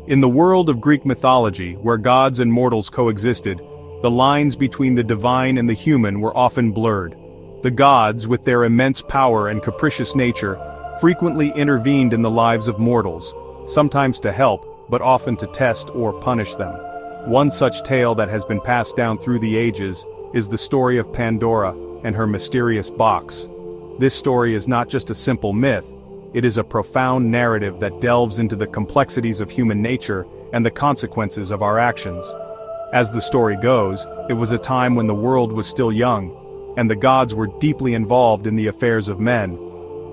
In the world of Greek mythology, where gods and mortals coexisted, the lines between the divine and the human were often blurred. The gods, with their immense power and capricious nature, frequently intervened in the lives of mortals, sometimes to help, but often to test or punish them. One such tale that has been passed down through the ages is the story of Pandora and her mysterious box. This story is not just a simple myth, it is a profound narrative that delves into the complexities of human nature and the consequences of our actions. As the story goes, it was a time when the world was still young, and the gods were deeply involved in the affairs of men.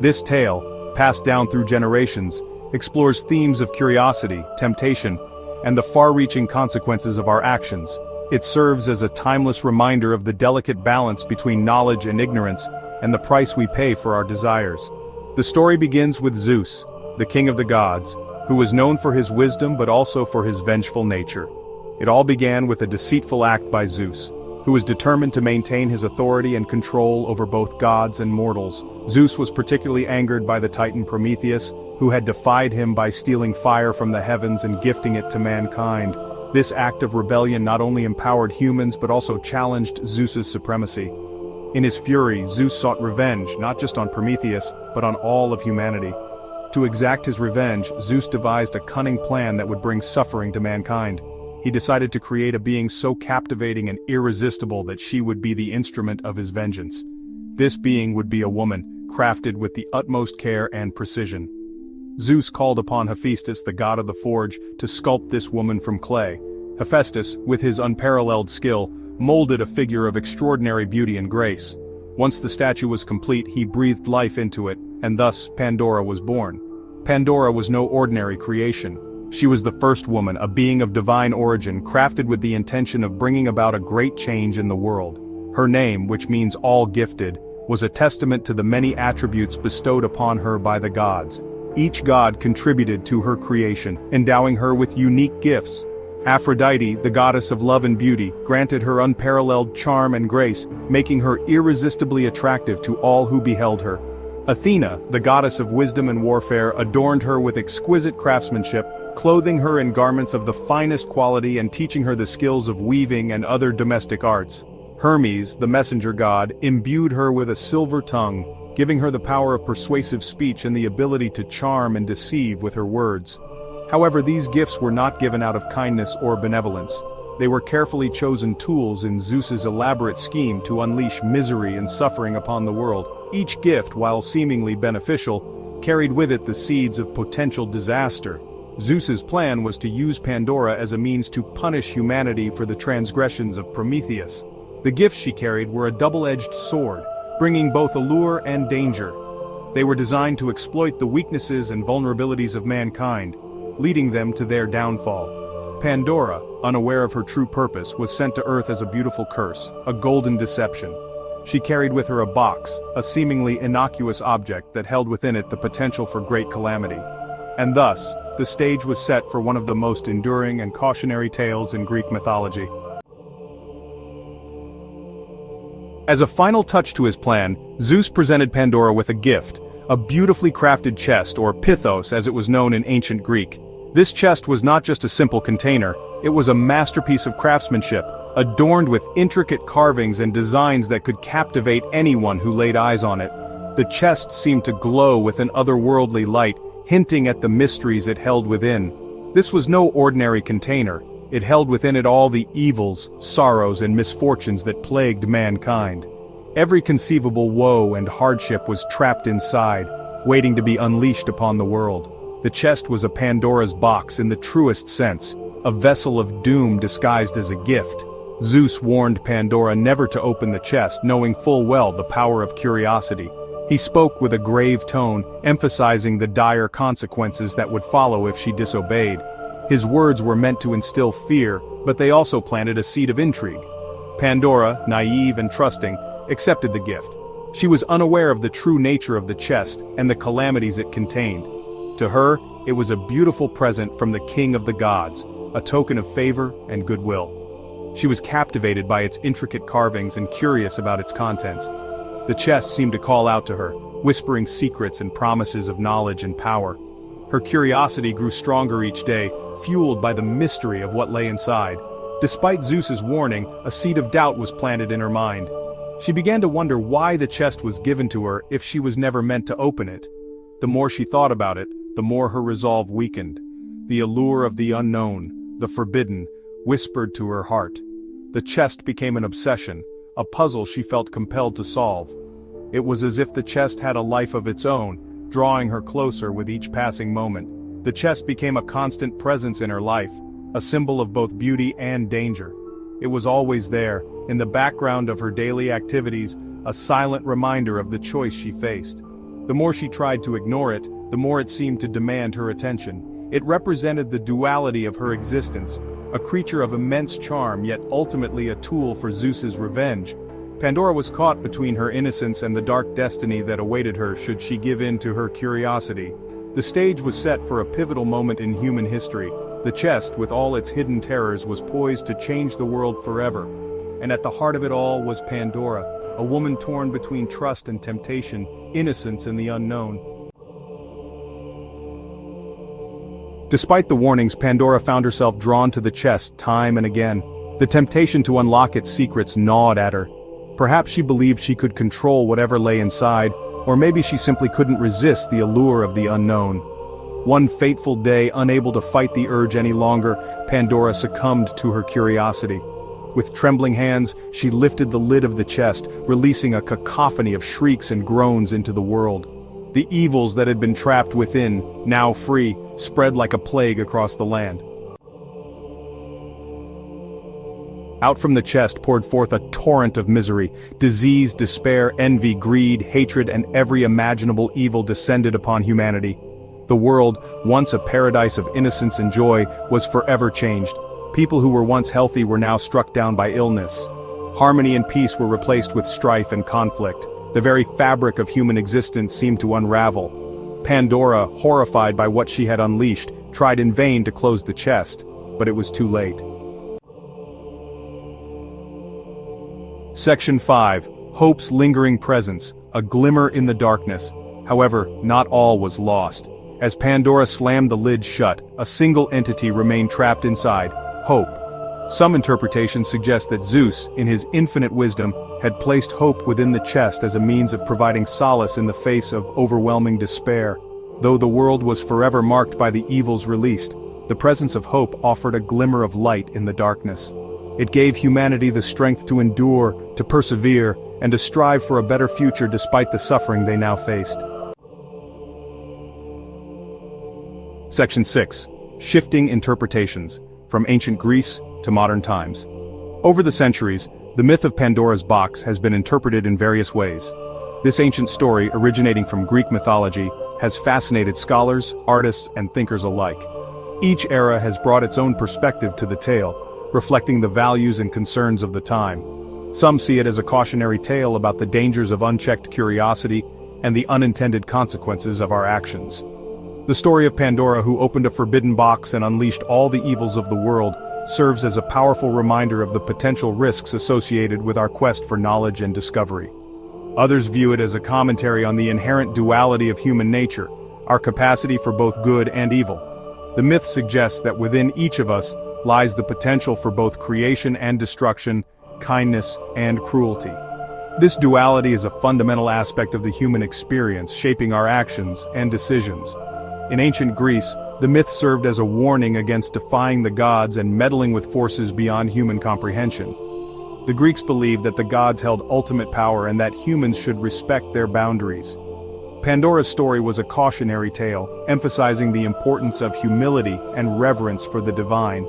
This tale, passed down through generations, explores themes of curiosity, temptation, and the far-reaching consequences of our actions. It serves as a timeless reminder of the delicate balance between knowledge and ignorance, and the price we pay for our desires. The story begins with Zeus, the king of the gods, who was known for his wisdom but also for his vengeful nature. It all began with a deceitful act by Zeus, who was determined to maintain his authority and control over both gods and mortals. Zeus was particularly angered by the titan Prometheus, who had defied him by stealing fire from the heavens and gifting it to mankind. This act of rebellion not only empowered humans but also challenged Zeus's supremacy. In his fury, Zeus sought revenge not just on Prometheus, but on all of humanity. To exact his revenge, Zeus devised a cunning plan that would bring suffering to mankind. He decided to create a being so captivating and irresistible that she would be the instrument of his vengeance. This being would be a woman, crafted with the utmost care and precision. Zeus called upon Hephaestus, the god of the forge, to sculpt this woman from clay. Hephaestus, with his unparalleled skill, molded a figure of extraordinary beauty and grace. Once the statue was complete, he breathed life into it, and thus Pandora was born. Pandora was no ordinary creation. She was the first woman, a being of divine origin, crafted with the intention of bringing about a great change in the world. Her name, which means all gifted, was a testament to the many attributes bestowed upon her by the gods. Each god contributed to her creation, endowing her with unique gifts. Aphrodite, the goddess of love and beauty, granted her unparalleled charm and grace, making her irresistibly attractive to all who beheld her. Athena, the goddess of wisdom and warfare, adorned her with exquisite craftsmanship, clothing her in garments of the finest quality and teaching her the skills of weaving and other domestic arts. Hermes, the messenger god, imbued her with a silver tongue, giving her the power of persuasive speech and the ability to charm and deceive with her words. However, these gifts were not given out of kindness or benevolence. They were carefully chosen tools in Zeus's elaborate scheme to unleash misery and suffering upon the world. Each gift, while seemingly beneficial, carried with it the seeds of potential disaster. Zeus's plan was to use Pandora as a means to punish humanity for the transgressions of Prometheus. The gifts she carried were a double-edged sword, bringing both allure and danger. They were designed to exploit the weaknesses and vulnerabilities of mankind, leading them to their downfall. Pandora, unaware of her true purpose, was sent to Earth as a beautiful curse, a golden deception. She carried with her a box, a seemingly innocuous object that held within it the potential for great calamity. And thus, the stage was set for one of the most enduring and cautionary tales in Greek mythology. As a final touch to his plan, Zeus presented Pandora with a gift, a beautifully crafted chest, or pithos as it was known in ancient Greek. This chest was not just a simple container, it was a masterpiece of craftsmanship, adorned with intricate carvings and designs that could captivate anyone who laid eyes on it. The chest seemed to glow with an otherworldly light, hinting at the mysteries it held within. This was no ordinary container. It held within it all the evils, sorrows, and misfortunes that plagued mankind. Every conceivable woe and hardship was trapped inside, waiting to be unleashed upon the world. The chest was a Pandora's box in the truest sense, a vessel of doom disguised as a gift. Zeus warned Pandora never to open the chest, knowing full well the power of curiosity. He spoke with a grave tone, emphasizing the dire consequences that would follow if she disobeyed. His words were meant to instill fear, but they also planted a seed of intrigue. Pandora, naive and trusting, accepted the gift. She was unaware of the true nature of the chest and the calamities it contained. To her, it was a beautiful present from the king of the gods, a token of favor and goodwill. She was captivated by its intricate carvings and curious about its contents. The chest seemed to call out to her, whispering secrets and promises of knowledge and power. Her curiosity grew stronger each day, fueled by the mystery of what lay inside. Despite Zeus's warning, a seed of doubt was planted in her mind. She began to wonder why the chest was given to her if she was never meant to open it. The more she thought about it, the more her resolve weakened. The allure of the unknown, the forbidden, whispered to her heart. The chest became an obsession, a puzzle she felt compelled to solve. It was as if the chest had a life of its own, drawing her closer with each passing moment. The chest became a constant presence in her life, a symbol of both beauty and danger. It was always there, in the background of her daily activities, a silent reminder of the choice she faced. The more she tried to ignore it, the more it seemed to demand her attention. It represented the duality of her existence, a creature of immense charm yet ultimately a tool for Zeus's revenge. Pandora was caught between her innocence and the dark destiny that awaited her should she give in to her curiosity. The stage was set for a pivotal moment in human history. The chest, with all its hidden terrors, was poised to change the world forever. And at the heart of it all was Pandora, a woman torn between trust and temptation, innocence and the unknown. Despite the warnings, Pandora found herself drawn to the chest time and again. The temptation to unlock its secrets gnawed at her. Perhaps she believed she could control whatever lay inside, or maybe she simply couldn't resist the allure of the unknown. One fateful day, unable to fight the urge any longer, Pandora succumbed to her curiosity. With trembling hands, she lifted the lid of the chest, releasing a cacophony of shrieks and groans into the world. The evils that had been trapped within, now free, spread like a plague across the land. Out from the chest poured forth a torrent of misery. Disease, despair, envy, greed, hatred, and every imaginable evil descended upon humanity. The world, once a paradise of innocence and joy, was forever changed. People who were once healthy were now struck down by illness. Harmony and peace were replaced with strife and conflict. The very fabric of human existence seemed to unravel. Pandora, horrified by what she had unleashed, tried in vain to close the chest, but it was too late. Section 5. Hope's lingering presence, a glimmer in the darkness. However, not all was lost. As Pandora slammed the lid shut, a single entity remained trapped inside: hope. Some interpretations suggest that Zeus, in his infinite wisdom, had placed hope within the chest as a means of providing solace in the face of overwhelming despair. Though the world was forever marked by the evils released, the presence of hope offered a glimmer of light in the darkness. It gave humanity the strength to endure, to persevere, and to strive for a better future despite the suffering they now faced. Section 6. Shifting interpretations, from ancient Greece to modern times. Over the centuries, the myth of Pandora's box has been interpreted in various ways. This ancient story, originating from Greek mythology, has fascinated scholars, artists, and thinkers alike. Each era has brought its own perspective to the tale, reflecting the values and concerns of the time. Some see it as a cautionary tale about the dangers of unchecked curiosity and the unintended consequences of our actions. The story of Pandora, who opened a forbidden box and unleashed all the evils of the world, serves as a powerful reminder of the potential risks associated with our quest for knowledge and discovery. Others view it as a commentary on the inherent duality of human nature, our capacity for both good and evil. The myth suggests that within each of us lies the potential for both creation and destruction, kindness and cruelty. This duality is a fundamental aspect of the human experience, shaping our actions and decisions. In ancient Greece, the myth served as a warning against defying the gods and meddling with forces beyond human comprehension. The Greeks believed that the gods held ultimate power and that humans should respect their boundaries. Pandora's story was a cautionary tale, emphasizing the importance of humility and reverence for the divine.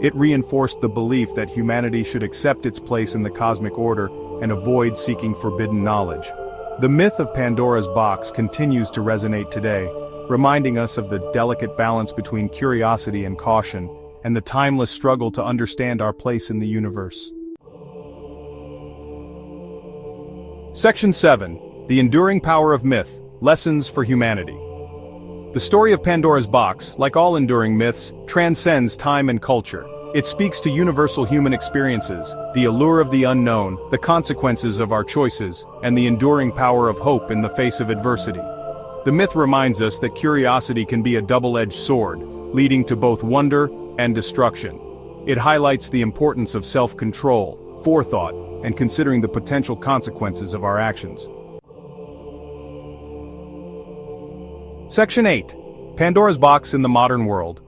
It reinforced the belief that humanity should accept its place in the cosmic order and avoid seeking forbidden knowledge. The myth of Pandora's box continues to resonate today, reminding us of the delicate balance between curiosity and caution, and the timeless struggle to understand our place in the universe. Section 7. The Enduring Power of Myth, Lessons for Humanity. The story of Pandora's box, like all enduring myths, transcends time and culture. It speaks to universal human experiences, the allure of the unknown, the consequences of our choices, and the enduring power of hope in the face of adversity. The myth reminds us that curiosity can be a double-edged sword, leading to both wonder and destruction. It highlights the importance of self-control, forethought, and considering the potential consequences of our actions. Section 8. Pandora's Box in the Modern World.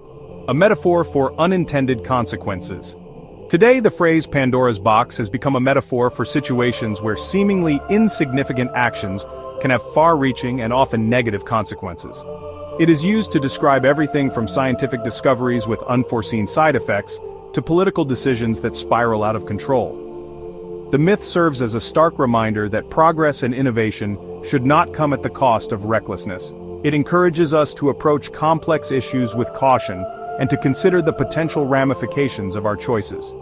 A metaphor for unintended consequences. Today, the phrase Pandora's Box has become a metaphor for situations where seemingly insignificant actions can have far-reaching and often negative consequences. It is used to describe everything from scientific discoveries with unforeseen side effects to political decisions that spiral out of control. The myth serves as a stark reminder that progress and innovation should not come at the cost of recklessness. It encourages us to approach complex issues with caution and to consider the potential ramifications of our choices.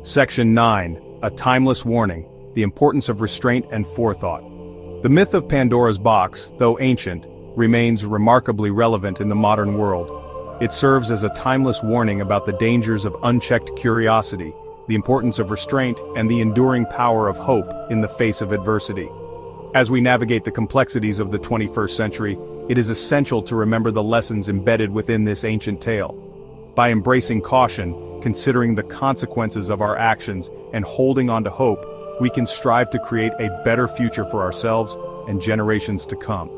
Section 9. A timeless warning: the importance of restraint and forethought. The myth of Pandora's box, though ancient, remains remarkably relevant in the modern world. It serves as a timeless warning about the dangers of unchecked curiosity, the importance of restraint, and the enduring power of hope in the face of adversity. As we navigate the complexities of the 21st century, it is essential to remember the lessons embedded within this ancient tale. By embracing caution, considering the consequences of our actions, and holding on to hope, we can strive to create a better future for ourselves and generations to come.